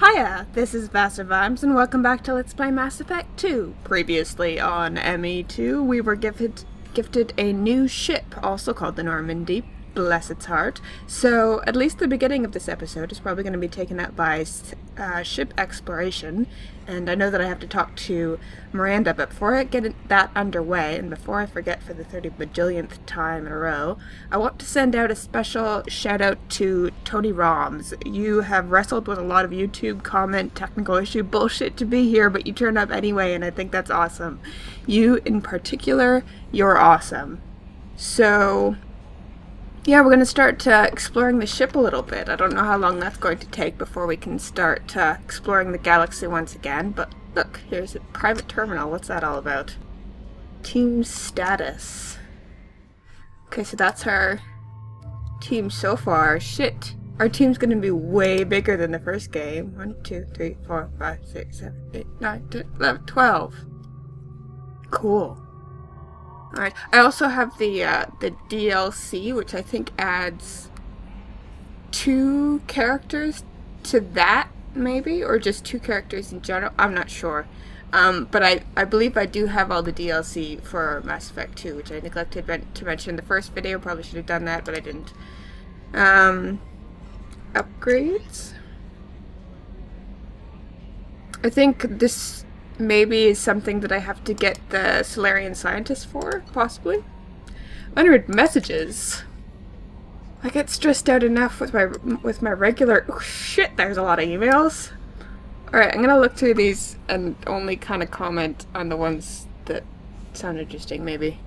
Hiya, this is VasserVimes, and welcome back to Let's Play Mass Effect 2. Previously on ME2, we were gifted a new ship, also called the Normandy, bless its heart. So, at least the beginning of this episode is probably going to be taken up by ship exploration, and I know that I have to talk to Miranda, but before I get that underway, and before I forget for the 30 bajillionth time in a row, I want to send out a special shout out to Tony Roms. You have wrestled with a lot of YouTube comment technical issue bullshit to be here, but you turned up anyway, and I think that's awesome. You in particular, you're awesome. So yeah, we're going to start exploring the ship a little bit. I don't know how long that's going to take before we can start exploring the galaxy once again, but look, here's a private terminal. What's that all about? Team status. Okay, so that's our team so far. Shit. Our team's going to be way bigger than the first game. 1, 2, 3, 4, 5, 6, 7, 8, 9, 10, 11, 12. Cool. Alright, I also have the DLC, which I think adds 2 characters to that, maybe? Or just 2 characters in general? I'm not sure. But I believe I do have all the DLC for Mass Effect 2, which I neglected to mention in the first video. Probably should have done that, but I didn't. Upgrades? I think this maybe is something that I have to get the Solarian scientist for, possibly. Unread messages. I get stressed out enough with my regular. Oh, shit, there's a lot of emails. Alright, I'm gonna look through these and only kind of comment on the ones that sound interesting, maybe.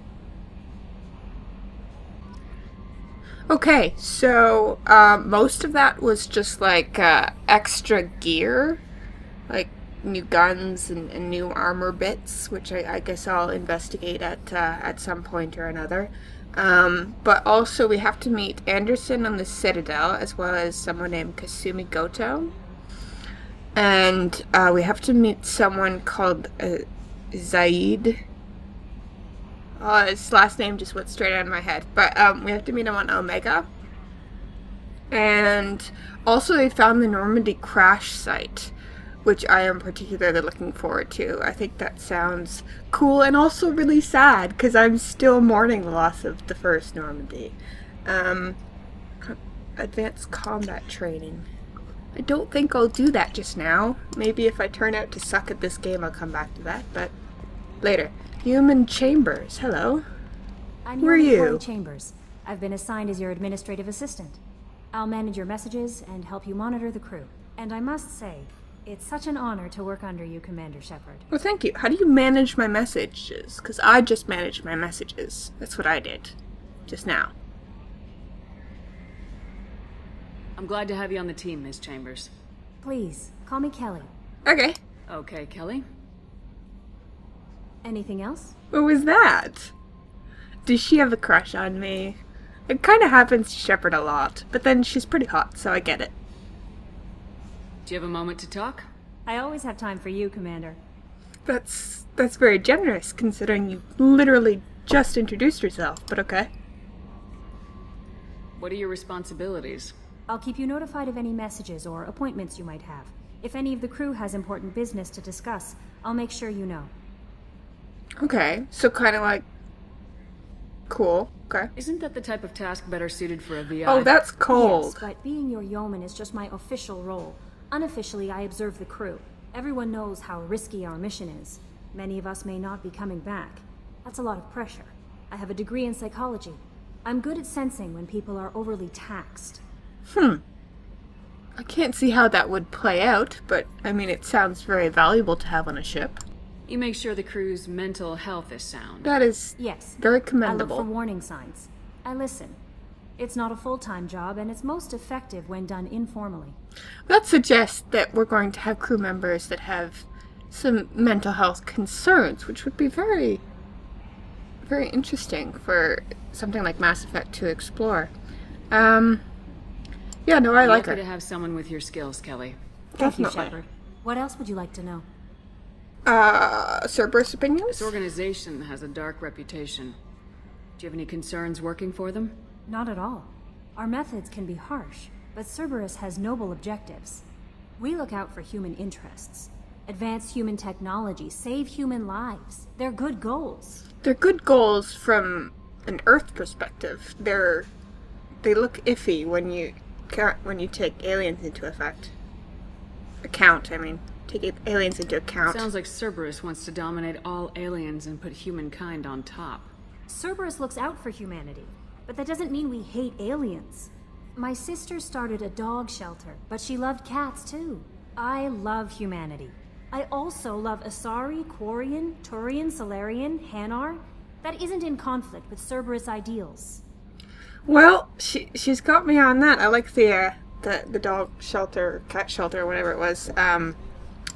Okay, so most of that was just like extra gear, like new guns and new armor bits, which I guess I'll investigate at some point or another. But also we have to meet Anderson on the Citadel, as well as someone named Kasumi Goto. And we have to meet someone called Zaid. His last name just went straight out of my head. But we have to meet him on Omega. And also they found the Normandy crash site, which I am particularly looking forward to. I think that sounds cool and also really sad, because I'm still mourning the loss of the first Normandy. Advanced combat training. I don't think I'll do that just now. Maybe if I turn out to suck at this game, I'll come back to that, but later. Human Chambers, hello. Who are you? Chambers. I've been assigned as your administrative assistant. I'll manage your messages and help you monitor the crew. And I must say, it's such an honor to work under you, Commander Shepard. Well, thank you. How do you manage my messages? Because I just managed my messages. That's what I did. Just now. I'm glad to have you on the team, Ms. Chambers. Please, call me Kelly. Okay. Okay, Kelly. Anything else? What was that? Does she have a crush on me? It kind of happens to Shepard a lot, but then she's pretty hot, so I get it. Do you have a moment to talk? I always have time for you, Commander. That's very generous, considering you literally just introduced yourself, but okay. What are your responsibilities? I'll keep you notified of any messages or appointments you might have. If any of the crew has important business to discuss, I'll make sure you know. Okay, so kind of like... Cool, okay. Isn't that the type of task better suited for a VI? Oh, that's cold. Yes, but being your yeoman is just my official role. Unofficially, I observe the crew. Everyone knows how risky our mission is. Many of us may not be coming back. That's a lot of pressure. I have a degree in psychology. I'm good at sensing when people are overly taxed. I can't see how that would play out, but I mean, it sounds very valuable to have on a ship. You make sure the crew's mental health is sound. That is Yes. very I look commendable. for warning signs. I listen. It's not a full-time job, and it's most effective when done informally. That suggests that we're going to have crew members that have some mental health concerns, which would be very, very interesting for something like Mass Effect to explore. Yeah, no, I like her. Lucky to have someone with your skills, Kelly. Thank you, Definitely. Shepard. What else would you like to know? Cerberus opinions? This organization has a dark reputation. Do you have any concerns working for them? Not at all. Our methods can be harsh, but Cerberus has noble objectives. We look out for human interests. Advance human technology, save human lives. They're good goals. They're good goals from an Earth perspective. They look iffy when you take aliens into account. Take aliens into account. Sounds like Cerberus wants to dominate all aliens and put humankind on top. Cerberus looks out for humanity, but that doesn't mean we hate aliens. My sister started a dog shelter, but she loved cats too. I love humanity. I also love Asari, Quarian, Turian, Solarian, Hanar. That isn't in conflict with Cerberus ideals. Well, she's got me on that. I like the dog shelter, cat shelter, whatever it was,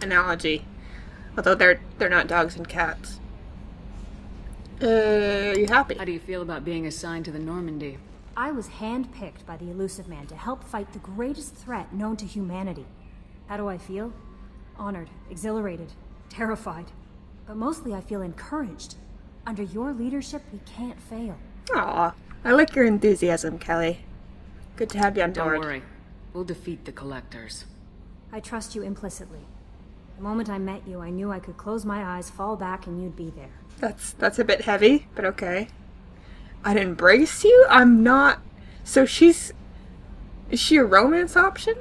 analogy. Although they're not dogs and cats. You happy? How do you feel about being assigned to the Normandy? I was handpicked by the Elusive Man to help fight the greatest threat known to humanity. How do I feel? Honored, exhilarated, terrified. But mostly I feel encouraged. Under your leadership, we can't fail. Aw, I like your enthusiasm, Kelly. Good to have you on board. Don't worry. We'll defeat the Collectors. I trust you implicitly. The moment I met you, I knew I could close my eyes, fall back, and you'd be there. That's a bit heavy, but okay. I'd embrace you? I'm not... So is she a romance option?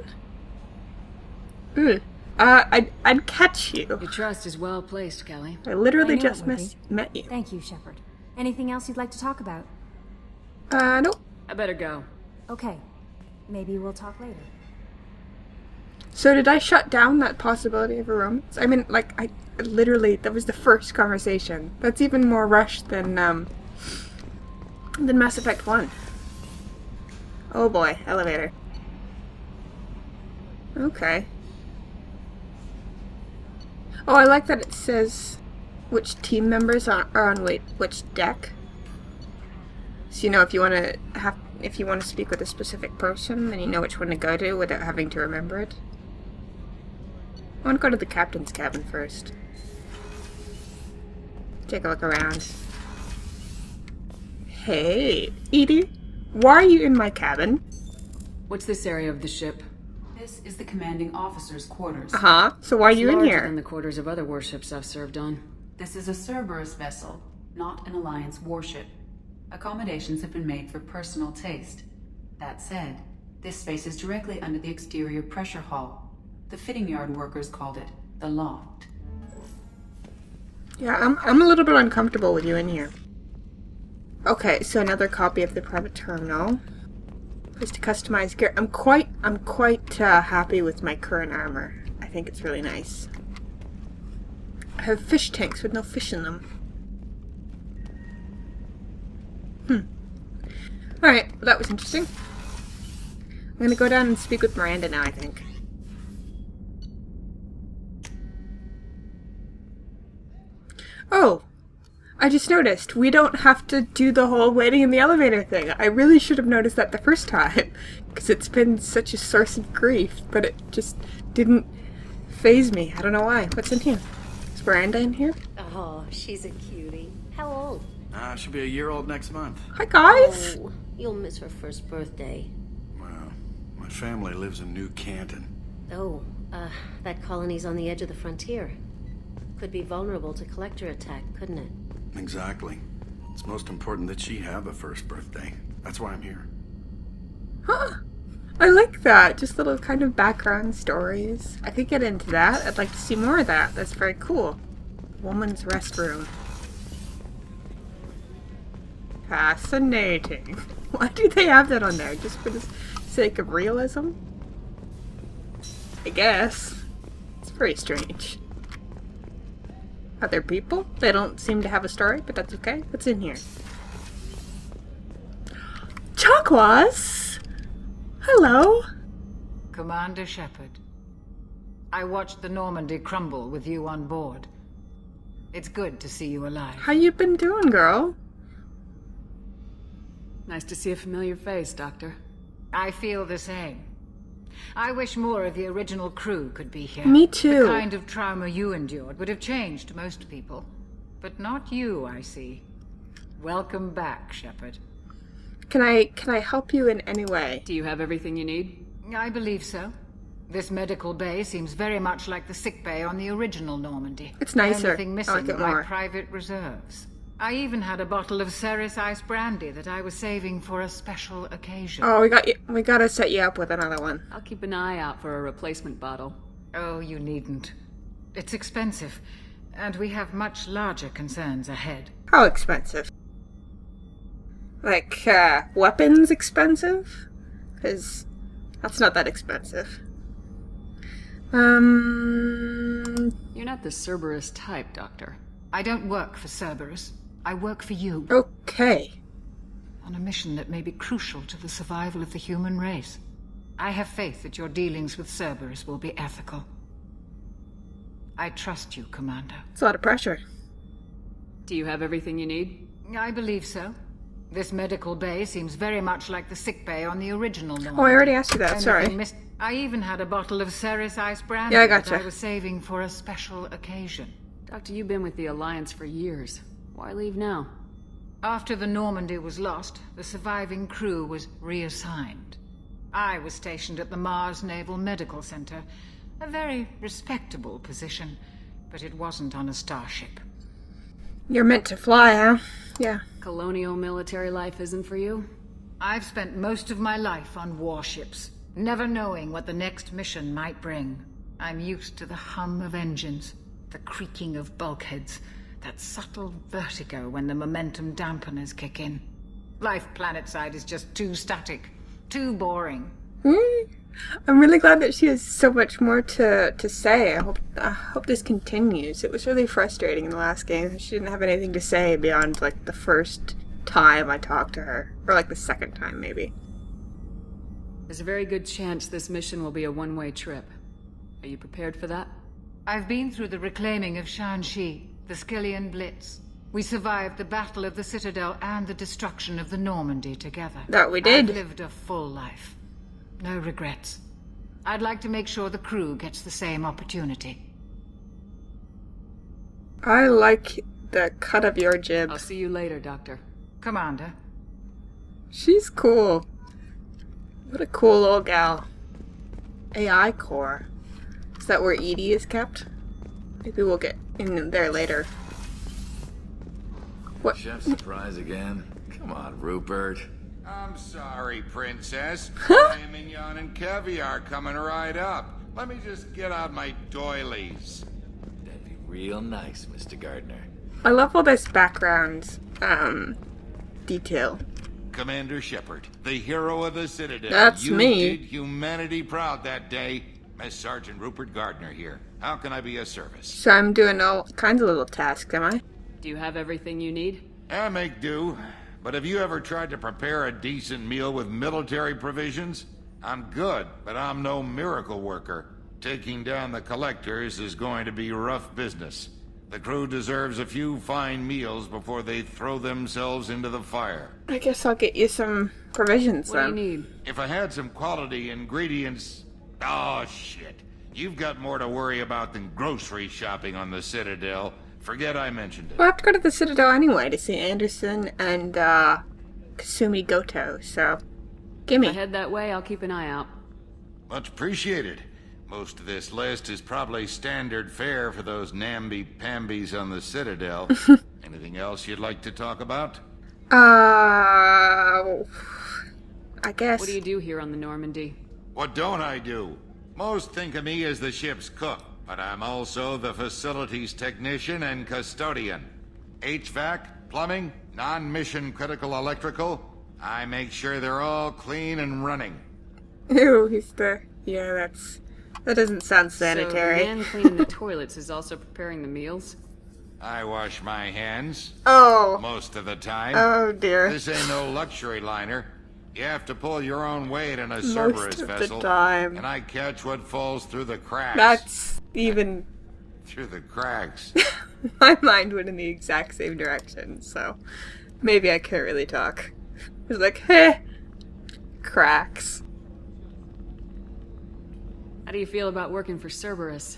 I'd catch you. Your trust is well placed, Kelly. I literally I knew just it would be. met you. Thank you, Shepard. Anything else you'd like to talk about? Nope. I better go. Okay. Maybe we'll talk later. So did I shut down that possibility of a romance? I mean, like, I literally, that was the first conversation. That's even more rushed than Mass Effect 1. Oh boy, elevator. Okay. Oh, I like that it says which team members are on which deck. So you know if you want to speak with a specific person, then you know which one to go to without having to remember it. I want to go to the captain's cabin first. Take a look around. Hey, Edie, why are you in my cabin? What's this area of the ship? This is the commanding officer's quarters. Uh-huh. So why are you in Larger here? than the quarters of other warships I've served on. This is a Cerberus vessel, not an Alliance warship. Accommodations have been made for personal taste. That said, this space is directly under the exterior pressure hull. The fitting yard workers called it the loft. Yeah, I'm a little bit uncomfortable with you in here. Okay, so another copy of the private terminal. Just to customize gear. I'm quite happy with my current armor. I think it's really nice. I have fish tanks with no fish in them. Alright, well, that was interesting. I'm gonna go down and speak with Miranda now, I think. Oh! I just noticed, we don't have to do the whole waiting in the elevator thing. I really should have noticed that the first time, because it's been such a source of grief, but it just didn't faze me. I don't know why. What's in here? Is Miranda in here? Oh, she's a cutie. How old? She'll be a year old next month. Hi, guys! Oh, you'll miss her first birthday. Well, my family lives in New Canton. Oh, that colony's on the edge of the frontier. Could be vulnerable to collector attack, couldn't it? Exactly. It's most important that she have a first birthday. That's why I'm here. Huh. I like that. Just little kind of background stories. I could get into that. I'd like to see more of that. That's very cool. Woman's restroom. Fascinating. Why do they have that on there? Just for the sake of realism? I guess. It's very strange. Other people? They don't seem to have a story, but that's okay. What's in here? Chakwas! Hello! Commander Shepard, I watched the Normandy crumble with you on board. It's good to see you alive. How you been doing, girl? Nice to see a familiar face, Doctor. I feel the same. I wish more of the original crew could be here. Me too. The kind of trauma you endured would have changed most people. But not you, I see. Welcome back, Shepard. Can I help you in any way? Do you have everything you need? I believe so. This medical bay seems very much like the sick bay on the original Normandy. It's nicer. The only thing I missing like it were my more. private reserves. I even had a bottle of Ceres ice brandy that I was saving for a special occasion. Oh, we gotta set you up with another one. I'll keep an eye out for a replacement bottle. Oh, you needn't. It's expensive, and we have much larger concerns ahead. How expensive? Like, weapons expensive? Because that's not that expensive. You're not the Cerberus type, Doctor. I don't work for Cerberus. I work for you. Okay. On a mission that may be crucial to the survival of the human race. I have faith that your dealings with Cerberus will be ethical. I trust you, Commander. It's a lot of pressure. Do you have everything you need? I believe so. This medical bay seems very much like the sick bay on the original Normandy. Oh, I already asked you that. Sorry. I even had a bottle of Ceres ice brandy Yeah, I that gotcha. I was saving for a special occasion. Doctor, you've been with the Alliance for years. Why leave now? After the Normandy was lost, the surviving crew was reassigned. I was stationed at the Mars Naval Medical Center, a very respectable position, but it wasn't on a starship. You're meant to fly, huh? Yeah. Colonial military life isn't for you? I've spent most of my life on warships, never knowing what the next mission might bring. I'm used to the hum of engines, the creaking of bulkheads, that subtle vertigo when the momentum dampeners kick in. Life planetside is just too static, too boring. I'm really glad that she has so much more to say. I hope this continues. It was really frustrating in the last game. She didn't have anything to say beyond, like, the first time I talked to her. Or, like, the second time, maybe. There's a very good chance this mission will be a one-way trip. Are you prepared for that? I've been through the reclaiming of Shanxi, the Skillian Blitz. We survived the Battle of the Citadel and the destruction of the Normandy together. That we did. I've lived a full life. No regrets. I'd like to make sure the crew gets the same opportunity. I like the cut of your jib. I'll see you later, Doctor. Commander. She's cool. What a cool old gal. AI core. Is that where Edie is kept? Maybe we'll get in there later. What? Chef surprise again? Come on, Rupert. I'm sorry, Princess. I am mignon and caviar coming right up. Let me just get out my doilies. That'd be real nice, Mr. Gardner. I love all this background, detail. Commander Shepard, the hero of the Citadel. That's you me. did humanity proud that day. Mess Sergeant Rupert Gardner here. How can I be of service? So I'm doing all kinds of little tasks, am I? Do you have everything you need? I make do. But have you ever tried to prepare a decent meal with military provisions? I'm good, but I'm no miracle worker. Taking down the collectors is going to be rough business. The crew deserves a few fine meals before they throw themselves into the fire. I guess I'll get you some provisions What do then. you need? If I had some quality ingredients... Oh, shit. You've got more to worry about than grocery shopping on the Citadel. Forget I mentioned it. We'll have to go to the Citadel anyway to see Anderson and, Kasumi Goto, so... If I Gimme. head that way, I'll keep an eye out. Much appreciated. Most of this list is probably standard fare for those namby-pambies on the Citadel. Anything else you'd like to talk about? I guess... What do you do here on the Normandy? What don't I do? Most think of me as the ship's cook, but I'm also the facilities technician and custodian. HVAC, plumbing, non-mission critical electrical. I make sure they're all clean and running. Ew, he's the... Yeah, that doesn't sound sanitary. So the man cleaning the toilets is also preparing the meals? I wash my hands Oh. most of the time. Oh, dear. This ain't no luxury liner. You have to pull your own weight in a Most Cerberus of the vessel. time. And I catch what falls through the cracks. That's even... Through the cracks. My mind went in the exact same direction, so... Maybe I can't really talk. It's like, heh. Cracks. How do you feel about working for Cerberus?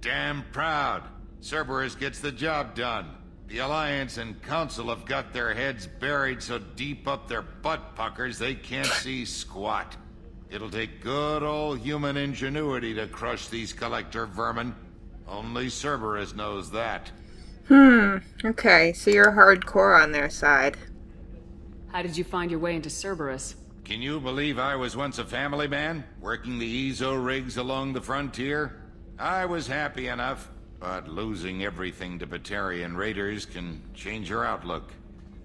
Damn proud. Cerberus gets the job done. The Alliance and Council have got their heads buried so deep up their butt puckers they can't see squat. It'll take good old human ingenuity to crush these collector vermin. Only Cerberus knows that. Okay, so you're hardcore on their side. How did you find your way into Cerberus? Can you believe I was once a family man, working the Ezo rigs along the frontier? I was happy enough, but losing everything to Batarian raiders can change your outlook.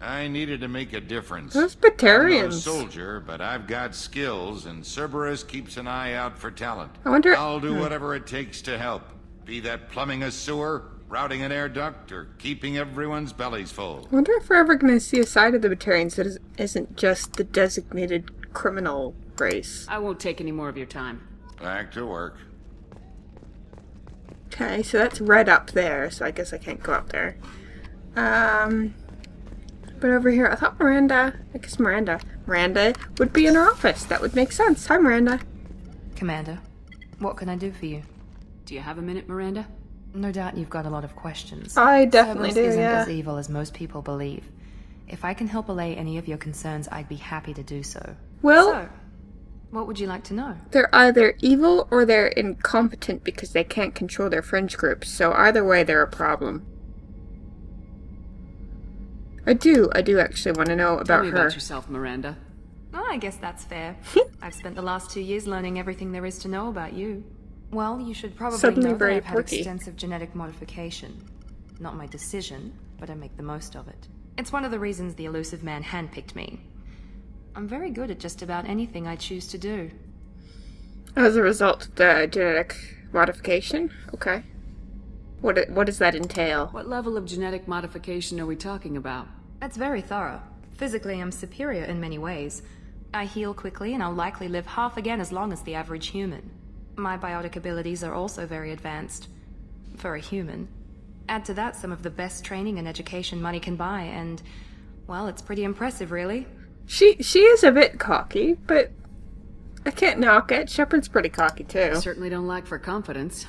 I needed to make a difference. Those Batarians. I'm no soldier, but I've got skills, and Cerberus keeps an eye out for talent. I wonder... I'll do whatever it takes to help. Be that plumbing a sewer, routing an air duct, or keeping everyone's bellies full. I wonder if we're ever going to see a side of the Batarians that isn't just the designated criminal race. I won't take any more of your time. Back to work. Okay, so that's red up there, so I guess I can't go up there. But over here, I thought Miranda would be in her office. That would make sense. Hi, Miranda. Commander, what can I do for you? Do you have a minute, Miranda? No doubt you've got a lot of questions. I definitely Cerberus do, isn't yeah. as evil as most people believe. If I can help allay any of your concerns, I'd be happy to do so. Well, So, what would you like to know? they're either evil or they're incompetent because they can't control their fringe groups. So either way, they're a problem. I do actually want to know Tell about me her. about yourself, Miranda. Oh, I guess that's fair. I've spent the last 2 years learning everything there is to know about you. Well, you should probably Suddenly know that very I've had quirky. extensive genetic modification. Not my decision, but I make the most of it. It's one of the reasons the elusive man handpicked me. I'm very good at just about anything I choose to do. As a result of the genetic modification? Okay. What does that entail? What level of genetic modification are we talking about? That's very thorough. Physically, I'm superior in many ways. I heal quickly, and I'll likely live half again as long as the average human. My biotic abilities are also very advanced. For a human. Add to that some of the best training and education money can buy, and, well, it's pretty impressive, really. She is a bit cocky, but I can't knock it. Shepard's pretty cocky, too. I certainly don't lack for confidence.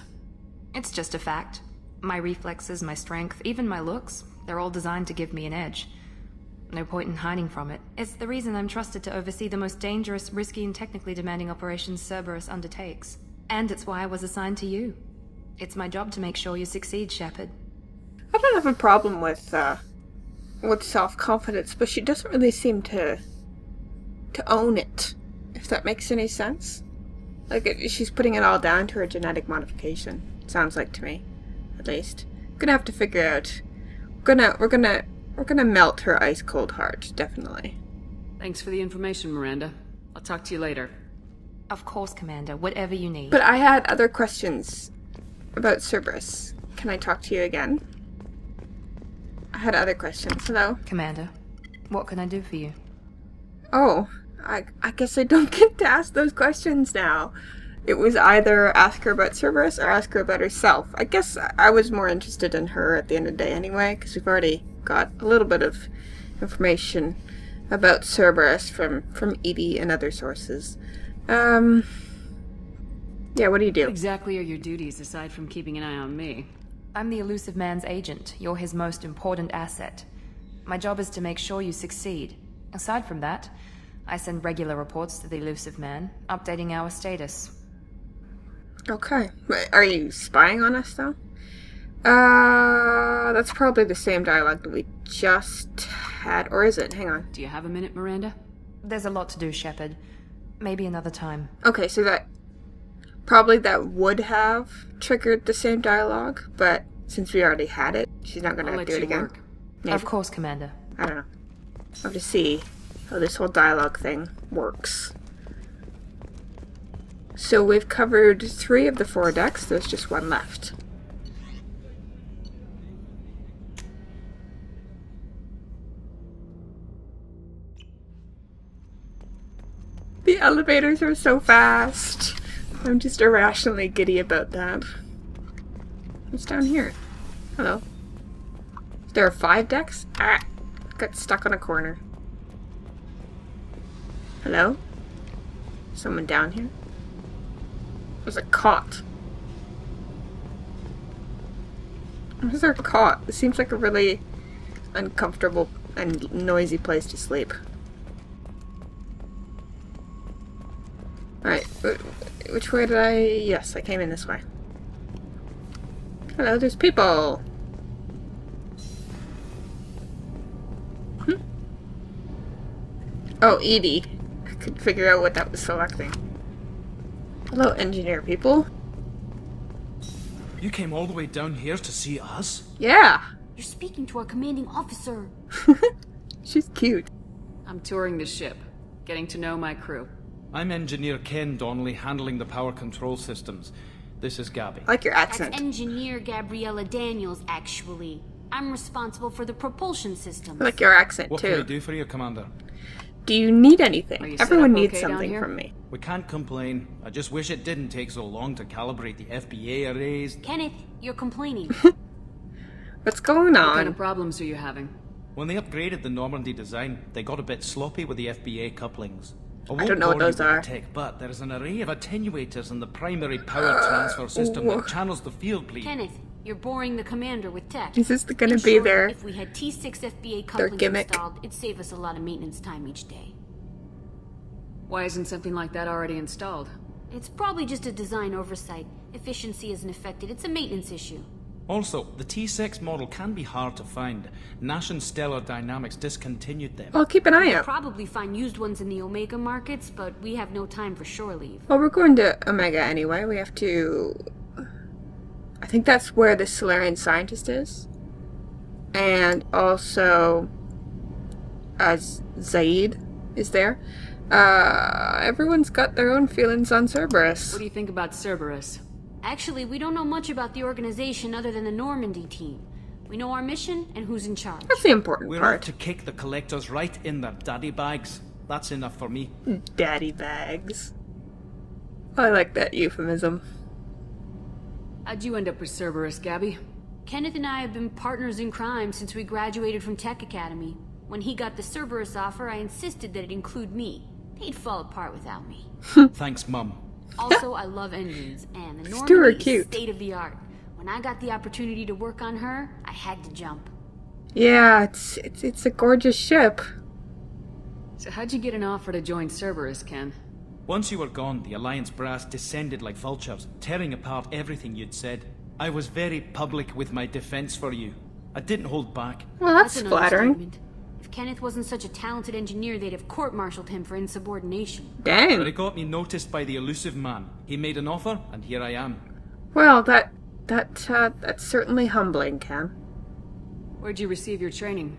It's just a fact. My reflexes, my strength, even my looks, they're all designed to give me an edge. No point in hiding from it. It's the reason I'm trusted to oversee the most dangerous, risky, and technically demanding operations Cerberus undertakes. And it's why I was assigned to you. It's my job to make sure you succeed, Shepard. I don't have a problem with self-confidence, but she doesn't really seem to own it, if that makes any sense. Like, she's putting it all down to her genetic modification. Sounds like to me, at least. Gonna have to figure out. We're gonna melt her ice cold heart, definitely. Thanks for the information, Miranda. I'll talk to you later. Of course, Commander. Whatever you need. But I had other questions about Cerberus. Can I talk to you again? I had other questions. Hello? Commander, what can I do for you? Oh, I guess I don't get to ask those questions now. It was either ask her about Cerberus or ask her about herself. I guess I was more interested in her at the end of the day anyway, because we've already got a little bit of information about Cerberus from Edie and other sources. Yeah, what do you do? What exactly are your duties aside from keeping an eye on me? I'm the elusive man's agent. You're his most important asset. My job is to make sure you succeed. Aside from that, I send regular reports to the elusive man, updating our status. Okay. Are you spying on us, though? That's probably the same dialogue that we just had. Or is it? Hang on. Do you have a minute, Miranda? There's a lot to do, Shepard. Maybe another time. Okay, so that would have triggered the same dialogue, but since we already had it, she's not going I'll to let do it you again. work. Maybe. Of course, Commander. I don't know. I'll have to see how this whole dialogue thing works. So we've covered 3 of the 4 decks. There's just 1 left. The elevators are so fast. I'm just irrationally giddy about that. What's down here? Hello. There are 5 decks? Ah! Got stuck on a corner. Hello? Someone down here? There's a cot. Where's our cot? This seems like a really uncomfortable and noisy place to sleep. Alright, which way did I... Yes, I came in this way. Hello, there's people. Oh, Edie. I could figure out what that was selecting. Hello, engineer people. You came all the way down here to see us? Yeah. You're speaking to our commanding officer. She's cute. I'm touring the ship, getting to know my crew. I'm Engineer Ken Donnelly, handling the power control systems. This is Gabby. I like your accent. That's Engineer Gabriella Daniels, actually. I'm responsible for the propulsion systems. I like your accent, What too. can I do for you, Commander? Do you need Are anything? you set Everyone up needs okay down something here? from me. We can't complain. I just wish it didn't take so long to calibrate the FBA arrays. Kenneth, you're complaining. What's going What kind on? of problems are you having? When they upgraded the Normandy design, they got a bit sloppy with the FBA couplings. won't don't know what bore you those with are. the tech, but there is an array of attenuators in the primary power transfer system that channels the field bleed. Kenneth, you're boring the commander with tech. Is this gonna In be short, their... If we had T6 FBA couplings gimmick? installed, it'd save us a lot of maintenance time each day. Why isn't something like that already installed? It's probably just a design oversight. Efficiency isn't affected. It's a maintenance issue. Also, the T6 model can be hard to find. Nash and Stellar Dynamics discontinued them. I'll keep an eye You'll out. probably find used ones in the Omega markets, but we have no time for shore leave. Well, we're going to Omega anyway. We have to... I think that's where the Solarian scientist is. And also... Zaid is there. Everyone's got their own feelings on Cerberus. What do you think about Cerberus? Actually, we don't know much about the organization other than the Normandy team. We know our mission and who's in charge. That's the important We're out part. to kick the collectors right in their daddy bags. That's enough for me. Daddy bags. I like that euphemism. How'd you end up with Cerberus, Gabby? Kenneth and I have been partners in crime since we graduated from Tech Academy. When he got the Cerberus offer, I insisted that it include me. They'd fall apart without me. Thanks, Mum. Also, I love engines, and the Stuart Normandy cute. is state of the art. When I got the opportunity to work on her, I had to jump. Yeah, it's a gorgeous ship. So how'd you get an offer to join Cerberus, Ken? Once you were gone, the Alliance brass descended like vultures, tearing apart everything you'd said. I was very public with my defense for you. I didn't hold back. Well, that's an flattering. understatement. If Kenneth wasn't such a talented engineer, they'd have court-martialed him for insubordination. But Dang. it got me noticed by the elusive man. He made an offer, and here I am. Well, that's certainly humbling, Ken. Where'd you receive your training?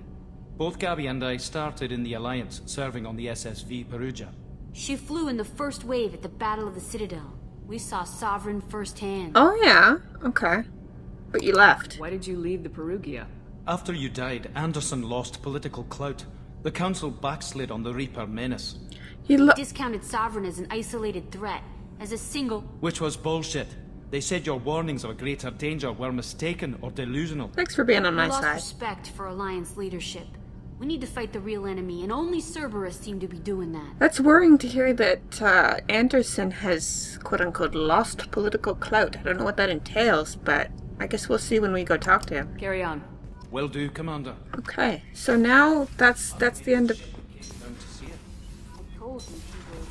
Both Gabby and I started in the Alliance, serving on the SSV Perugia. She flew in the first wave at the Battle of the Citadel. We saw Sovereign firsthand. Oh, yeah. Okay. But you left. Why did you leave the Perugia? After you died, Anderson lost political clout. The Council backslid on the Reaper menace. He Discounted Sovereign as an isolated threat, as a single... Which was bullshit. They said your warnings of a greater danger were mistaken or delusional. Thanks for being on We my lost side. respect for Alliance leadership. We need to fight the real enemy, and only Cerberus seem to be doing that. That's worrying to hear that Anderson has, quote-unquote, lost political clout. I don't know what that entails, but I guess we'll see when we go talk to him. Carry on. Will do, Commander. Okay, so now that's the end of... I told you she would.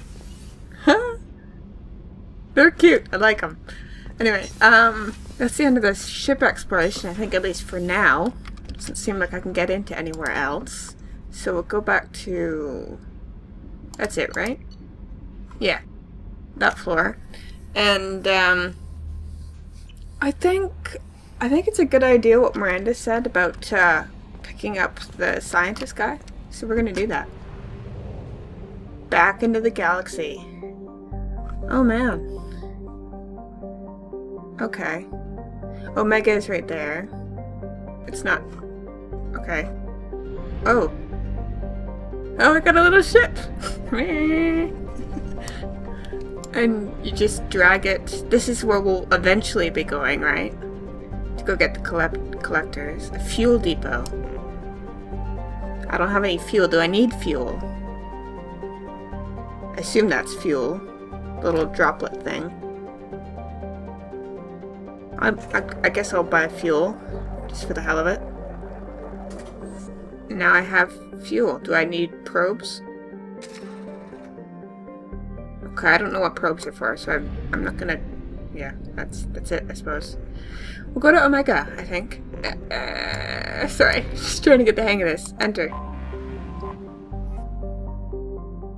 Huh? They're cute. I like them. Anyway, that's the end of this ship exploration, I think, at least for now. Doesn't seem like I can get into anywhere else. So we'll go back to... That's it, right? Yeah. That floor. And, I think it's a good idea what Miranda said about, picking up the scientist guy. So we're gonna do that. Back into the galaxy. Oh, man. Okay. Omega is right there. It's not... Okay. Oh. Oh, I got a little ship! And you just drag it. This is where we'll eventually be going, right? To go get the collectors. A fuel depot. I don't have any fuel. Do I need fuel? I assume that's fuel. Little droplet thing. I guess I'll buy fuel. Just for the hell of it. Now I have fuel. Do I need probes? Okay, I don't know what probes are for, so I'm not gonna... Yeah, that's it, I suppose. We'll go to Omega, I think. Sorry, just trying to get the hang of this. Enter.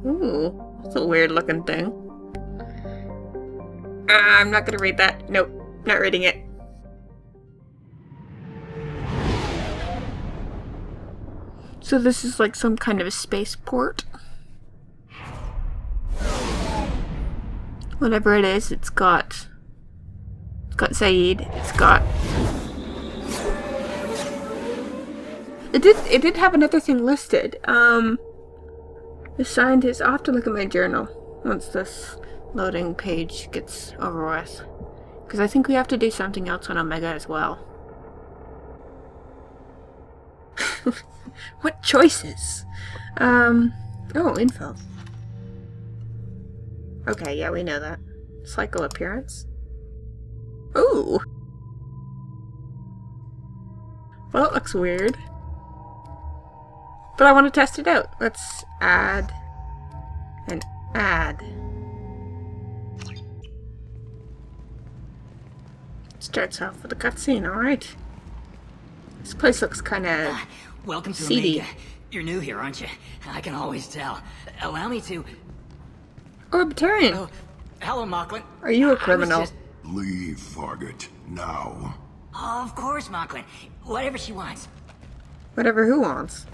Ooh, that's a weird looking thing. I'm not gonna read that. Nope, not reading it. So this is like some kind of a spaceport. Whatever it is, it's got Saeed. It's got... It did have another thing listed. The scientist... I'll have to look at my journal once this loading page gets over with. Because I think we have to do something else on Omega as well. What choices? Oh, info. Okay, yeah, we know that. Cycle appearance. Ooh! Well, it looks weird. But I want to test it out. Let's add and add. Starts off with a cutscene, alright. This place looks kind of welcome to seedy. Omega. You're new here, aren't you? I can always tell. Allow me to... Orbitarian! Oh, hello, Mocklin. Are you a criminal? Leave, Fargate. Now. Oh, of course, Mocklin. Whatever she wants. Whatever who wants.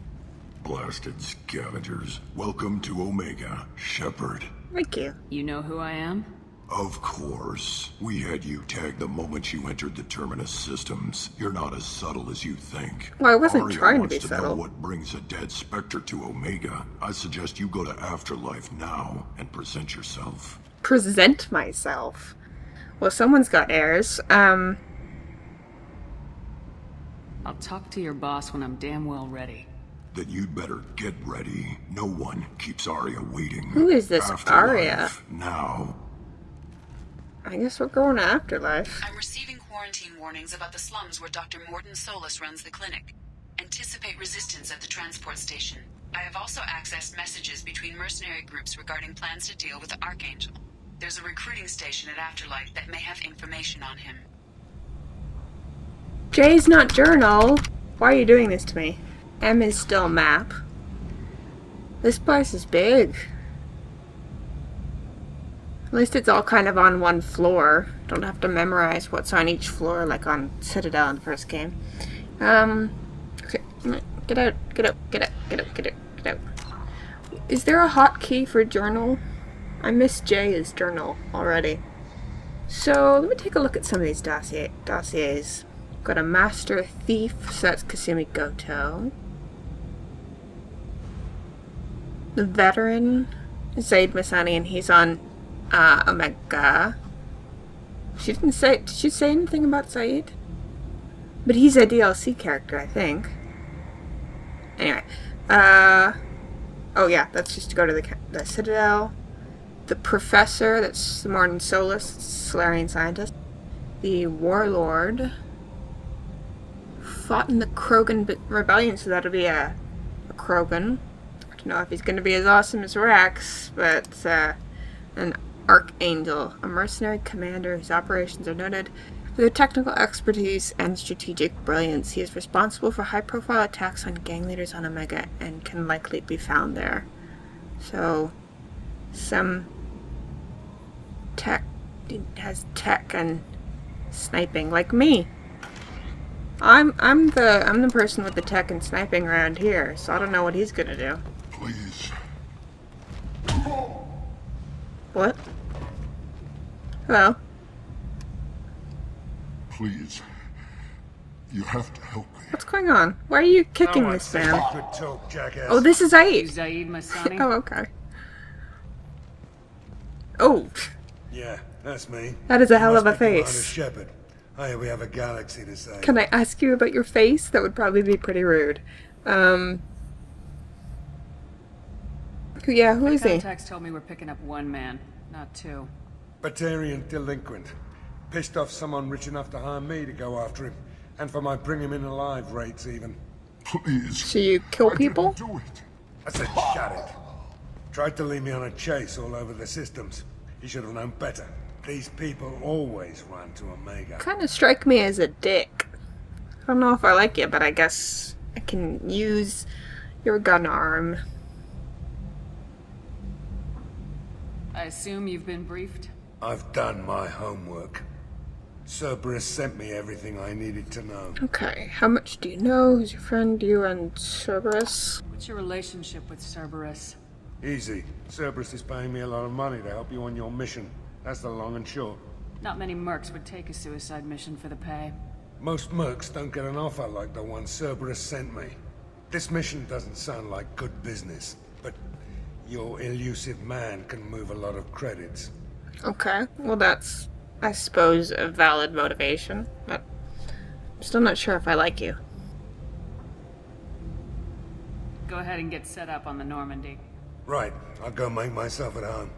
Blasted scavengers. Welcome to Omega, Shepard. Thank you. You know who I am? Of course. We had you tagged the moment you entered the Terminus systems. You're not as subtle as you think. Well, I wasn't Arya trying to wants be to subtle. know what brings a dead Spectre to Omega. I suggest you go to Afterlife now and present yourself. Present myself? Well, someone's got heirs. I'll talk to your boss when I'm damn well ready. Then you'd better get ready. No one keeps Arya waiting. Who is this Arya? Afterlife now. I guess we're going to Afterlife. I'm receiving quarantine warnings about the slums where Dr. Morden Solus runs the clinic. Anticipate resistance at the transport station. I have also accessed messages between mercenary groups regarding plans to deal with the Archangel. There's a recruiting station at Afterlife that may have information on him. J's not journal. Why are you doing this to me? M is still map. This place is big. At least it's all kind of on one floor. Don't have to memorize what's on each floor like on Citadel in the first game. Okay. Get out, get out, get out, get out, get out, get out. Is there a hotkey for journal? I miss J's journal already. So, let me take a look at some of these dossiers. Got a Master Thief, so that's Kasumi Goto. The Veteran, Zaid Masani, and he's on Omega. Did she say anything about Zaid? But he's a DLC character, I think. Anyway, oh yeah, that's just to go to the Citadel. The Professor, that's the Morden Solus, Solarian scientist. The Warlord fought in the Krogan Rebellion, so that'll be a Krogan. I don't know if he's going to be as awesome as Rex, but an Archangel, a mercenary commander whose operations are noted for their technical expertise and strategic brilliance. He is responsible for high-profile attacks on gang leaders on Omega and can likely be found there. So, some tech has tech and sniping, like me. I'm the person with the tech and sniping around here, so I don't know what he's gonna do. Please. What? Hello? Please. You have to help me. What's going on? Why are you kicking this man? Good talk, jackass. Oh, this is Zaid. Zaid Masani? Oh, okay. Oh. Yeah, that's me. That is a hell of a Must be Commander face. Shepard. I hear we have a galaxy to save. Can I ask you about your face? That would probably be pretty rude. Yeah, who is he? Contacts told me we're picking up one man, not two. Batarian delinquent. Pissed off someone rich enough to hire me to go after him. And for my bring him in alive rates, even. Please. So you kill people? Do it. I said shut it. Tried to lead me on a chase all over the systems. He should have known better. These people always run to Omega. Kind of strike me as a dick. I don't know if I like you, but I guess I can use your gun arm. I assume you've been briefed? I've done my homework. Cerberus sent me everything I needed to know. Okay, how much do you know? Who's your friend? You and Cerberus? What's your relationship with Cerberus? Easy. Cerberus is paying me a lot of money to help you on your mission. That's the long and short. Not many mercs would take a suicide mission for the pay. Most mercs don't get an offer like the one Cerberus sent me. This mission doesn't sound like good business, but your elusive man can move a lot of credits. Okay, well that's, I suppose, a valid motivation, but I'm still not sure if I like you. Go ahead and get set up on the Normandy. Right, I'll go make myself at home.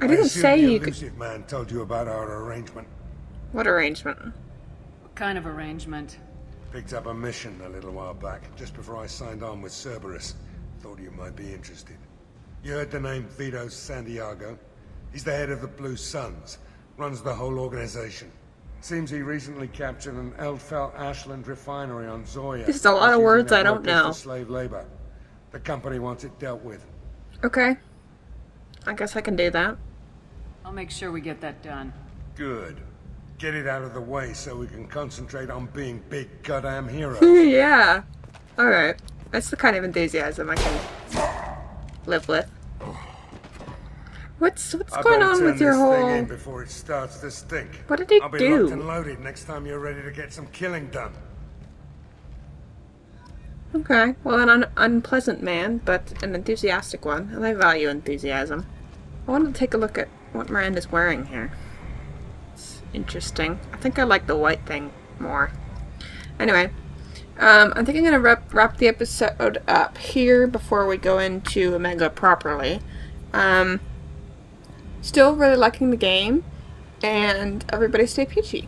I didn't say you could... The elusive man told you about our arrangement. What arrangement? What kind of arrangement? Picked up a mission a little while back, just before I signed on with Cerberus. Thought you might be interested. You heard the name Vito Santiago? He's the head of the Blue Suns, runs the whole organization. Seems he recently captured an Eldfell Ashland refinery on Zoya. This is a lot of words I don't know. Slave labor. The company wants it dealt with. Okay. I guess I can do that. I'll make sure we get that done. Good. Get it out of the way so we can concentrate on being big goddamn heroes. Yeah. Alright. That's the kind of enthusiasm I can live with. What's going on with your whole... Thing in before it starts to stink. What did he I'll be do? locked and loaded next time you're ready to get some killing done. Okay, well, an unpleasant man, but an enthusiastic one, and I value enthusiasm. I want to take a look at what Miranda's wearing here. It's interesting. I think I like the white thing more. Anyway, I think I'm going to wrap the episode up here before we go into Omega properly. Still really liking the game, and everybody stay peachy.